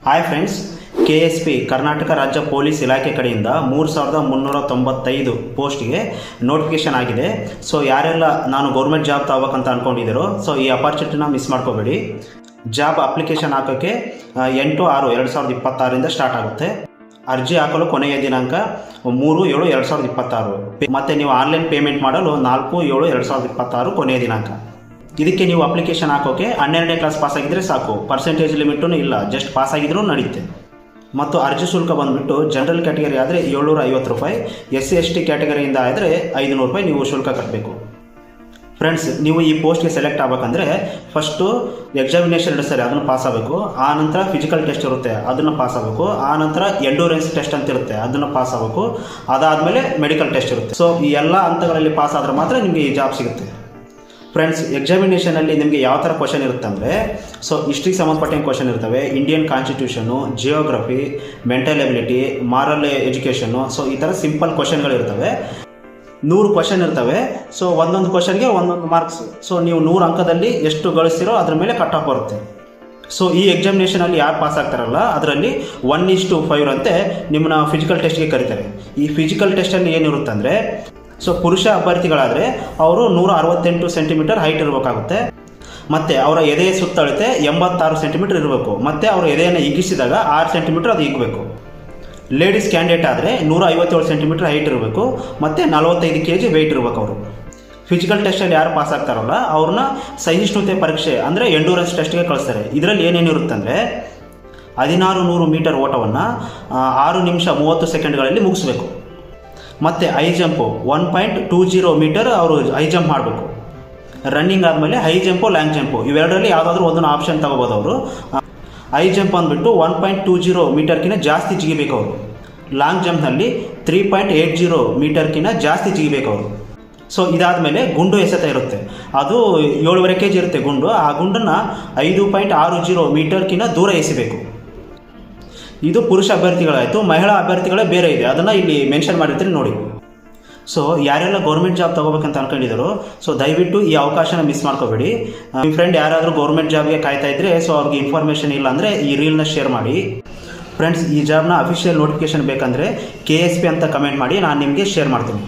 Hi friends, KSP Karnataka ರಾಜ್ಯ police ಇಲಾಖೆ ಕಡೆಯಿಂದ 3395 ಪೋಸ್ಟ್ಗೆ ನೋಟಿಫಿಕೇಶನ್ ಆಗಿದೆ. ಸೊ ಯಾರೆಲ್ಲ ನಾನು ಗೌರ್ಮೆಂಟ್ ಜಾಬ್ ತಗೋಬೇಕಂತ ಅಂದ್ಕೊಂಡಿದ್ದೀರೋ ಸೊ ಈ ಅಪಾರ್ಚುನಿಟಿನ ಮಿಸ್ ಮಾಡ್ಕೋಬೇಡಿ. ಜಾಬ್ ಅಪ್ಲಿಕೇಶನ್ ಹಾಕೋಕ್ಕೆ 8/6/2026 ಸ್ಟಾರ್ಟ್ ಆಗುತ್ತೆ. ಅರ್ಜಿ ಹಾಕಲು ಕೊನೆಯ ದಿನಾಂಕ 3/7/2026 ಮತ್ತು ನೀವು ಆನ್ಲೈನ್ ಪೇಮೆಂಟ್ ಮಾಡಲು 4/7/2026 ಕೊನೆಯ ದಿನಾಂಕ. ಇದಕ್ಕೆ ನೀವು ಅಪ್ಲಿಕೇಶನ್ ಹಾಕೋಕ್ಕೆ 12ನೇ ಕ್ಲಾಸ್ ಪಾಸ್ ಆಗಿದ್ದರೆ ಸಾಕು. ಪರ್ಸೆಂಟೇಜ್ ಲಿಮಿಟೂ ಇಲ್ಲ, ಜಸ್ಟ್ ಪಾಸ್ ಆಗಿದ್ರೂ ನಡೆಯುತ್ತೆ. ಮತ್ತು ಅರ್ಜಿ ಶುಲ್ಕ ಬಂದುಬಿಟ್ಟು ಜನರಲ್ ಕ್ಯಾಟಗರಿ ಆದರೆ 750 ರೂಪಾಯಿ, SC/ST ಕ್ಯಾಟಗರಿಯಿಂದ ಆದರೆ 500 ರೂಪಾಯಿ ನೀವು ಶುಲ್ಕ ಕಟ್ಟಬೇಕು. ಫ್ರೆಂಡ್ಸ್, ನೀವು ಈ ಪೋಸ್ಟ್ಗೆ ಸೆಲೆಕ್ಟ್ ಆಗಬೇಕಂದ್ರೆ ಫಸ್ಟು ಎಕ್ಸಾಮಿನೇಷನ್ ಇರುತ್ತೆ, ಅದನ್ನು ಪಾಸ್ ಆಗಬೇಕು. ಆ ನಂತರ ಫಿಸಿಕಲ್ ಟೆಸ್ಟ್ ಇರುತ್ತೆ, ಅದನ್ನು ಪಾಸ್ ಆಗಬೇಕು. ಆ ನಂತರ ಎಂಡೂರೆನ್ಸ್ ಟೆಸ್ಟ್ ಅಂತ ಇರುತ್ತೆ, ಅದನ್ನು ಪಾಸ್ ಆಗಬೇಕು. ಅದಾದಮೇಲೆ ಮೆಡಿಕಲ್ ಟೆಸ್ಟ್ ಇರುತ್ತೆ. ಸೊ ಈ ಎಲ್ಲ ಹಂತಗಳಲ್ಲಿ ಪಾಸ್ ಆದರೆ ಮಾತ್ರ ನಿಮಗೆ ಈ ಜಾಬ್ ಸಿಗುತ್ತೆ. ಫ್ರೆಂಡ್ಸ್, ಎಕ್ಸಾಮಿನೇಷನಲ್ಲಿ ನಿಮಗೆ ಯಾವ ಥರ ಕ್ವಶನ್ ಇರುತ್ತೆ ಅಂದರೆ, ಸೊ ಹಿಸ್ಟ್ರಿಗೆ ಸಂಬಂಧಪಟ್ಟಂಗೆ ಕ್ವಶನ್ ಇರ್ತವೆ, Indian constitution, geography, mental ability, moral education. So ಈ ಥರ ಸಿಂಪಲ್ ಕ್ವಶನ್ಗಳಿರ್ತವೆ. 100 ಕ್ವಶನ್ ಇರ್ತವೆ. ಸೊ ಒಂದೊಂದು ಕ್ವಶನ್ಗೆ ಒಂದೊಂದು ಮಾರ್ಕ್ಸ್. ಸೊ ನೀವು 100 ಅಂಕದಲ್ಲಿ ಎಷ್ಟು ಗಳಿಸ್ತೀರೋ ಅದ್ರ ಮೇಲೆ ಕಟ್ ಆಫ್ ಬರುತ್ತೆ. ಸೊ ಈ ಎಕ್ಸಾಮಿನೇಷನಲ್ಲಿ ಯಾರು ಪಾಸ್ ಆಗ್ತಾರಲ್ಲ ಅದರಲ್ಲಿ 1:5 ಅಂತೆ ನಿಮ್ಮನ್ನ ಫಿಸಿಕಲ್ ಟೆಸ್ಟ್ಗೆ ಕರೀತಾರೆ. ಈ ಫಿಸಿಕಲ್ ಟೆಸ್ಟಲ್ಲಿ ಏನಿರುತ್ತೆ ಅಂದರೆ, ಸೊ ಪುರುಷ ಅಭ್ಯರ್ಥಿಗಳಾದರೆ ಅವರು 168 ಸೆಂಟಿಮೀಟರ್ ಹೈಟ್ ಇರಬೇಕಾಗುತ್ತೆ. ಮತ್ತು ಅವರ ಎದೆಯ ಸುತ್ತಳತೆ 86 ಸೆಂಟಿಮೀಟರ್ ಇರಬೇಕು. ಮತ್ತು ಅವರ ಎದೆಯನ್ನು ಹಿಗ್ಗಿಸಿದಾಗ 6 ಸೆಂಟಿಮೀಟರ್ ಅದು ಹಿಗ್ಗಬೇಕು. ಲೇಡೀಸ್ ಕ್ಯಾಂಡಿಡೇಟ್ ಆದರೆ 157 ಸೆಂಟಿಮೀಟರ್ ಹೈಟ್ ಇರಬೇಕು ಮತ್ತು 45 kg ವೆಯ್ಟ್ ಇರಬೇಕು. ಅವರು ಫಿಸಿಕಲ್ ಟೆಸ್ಟಲ್ಲಿ ಯಾರು ಪಾಸ್ ಆಗ್ತಾರಲ್ಲ ಅವ್ರನ್ನ ಸಹಿಷ್ಣುತೆ ಪರೀಕ್ಷೆ ಅಂದರೆ ಎಂಡೂರೆನ್ಸ್ ಟೆಸ್ಟ್ಗೆ ಕಳಿಸ್ತಾರೆ. ಇದರಲ್ಲಿ ಏನೇನಿರುತ್ತೆ ಅಂದರೆ 1600 ಮೀಟರ್ ಓಟವನ್ನು 6 ನಿಮಿಷ 30 ಸೆಕೆಂಡ್ಗಳಲ್ಲಿ ಮುಗಿಸ್ಬೇಕು. ಮತ್ತು ಹೈ ಜಂಪು 1.20 ಮೀಟರ್ ಅವರು ಹೈ ಜಂಪ್ ಮಾಡಬೇಕು. ರನ್ನಿಂಗ್ ಆದಮೇಲೆ ಹೈ ಜಂಪು, ಲಾಂಗ್ ಜಂಪು ಇವೆರಡರಲ್ಲಿ ಯಾವುದಾದ್ರೂ ಒಂದನ್ನು ಆಪ್ಷನ್ ತಗೋಬೋದು ಅವರು. ಹೈ ಜಂಪ್ ಅಂದ್ಬಿಟ್ಟು 1.20 ಮೀಟರ್ಕಿಂತ ಜಾಸ್ತಿ ಜಿಗಿಬೇಕು ಅವರು. ಲಾಂಗ್ ಜಂಪ್ನಲ್ಲಿ 3.80 ಮೀಟರ್ಕಿಂತ ಜಾಸ್ತಿ ಜಿಗಿಬೇಕು ಅವರು. ಸೊ ಇದಾದಮೇಲೆ ಗುಂಡು ಎಸೆತ ಇರುತ್ತೆ, ಅದು 7.5 kg ಇರುತ್ತೆ ಗುಂಡು. ಆ ಗುಂಡನ್ನು 5.60 ಮೀಟರ್ಕಿಂತ ದೂರ ಎಸಿಬೇಕು. ಇದು ಪುರುಷ ಅಭ್ಯರ್ಥಿಗಳಾಯಿತು. ಮಹಿಳಾ ಅಭ್ಯರ್ಥಿಗಳೇ ಬೇರೆ ಇದೆ, ಅದನ್ನು ಇಲ್ಲಿ ಮೆನ್ಷನ್ ಮಾಡಿರ್ತೀನಿ ನೋಡಿ. ಸೊ ಯಾರೆಲ್ಲ ಗೌರ್ಮೆಂಟ್ ಜಾಬ್ ತೊಗೋಬೇಕಂತ ಅನ್ಕೊಂಡಿದ್ರು ಸೊ ದಯವಿಟ್ಟು ಈ ಅವಕಾಶನ ಮಿಸ್ ಮಾಡ್ಕೋಬೇಡಿ. ನಿಮ್ಮ ಫ್ರೆಂಡ್ ಯಾರಾದರೂ ಗೌರ್ಮೆಂಟ್ ಜಾಬ್ಗೆ ಕಾಯ್ತಾ ಇದ್ದರೆ ಸೊ ಅವ್ರಿಗೆ ಇನ್ಫಾರ್ಮೇಷನ್ ಇಲ್ಲ ಅಂದರೆ ಈ ರೀಲ್ನ ಶೇರ್ ಮಾಡಿ. ಫ್ರೆಂಡ್ಸ್, ಈ ಜಾಬ್ನ ಅಫಿಷಿಯಲ್ ನೋಟಿಫಿಕೇಶನ್ ಬೇಕಂದರೆ KSP ಅಂತ ಕಮೆಂಟ್ ಮಾಡಿ, ನಾನು ನಿಮಗೆ ಶೇರ್ ಮಾಡ್ತೀನಿ.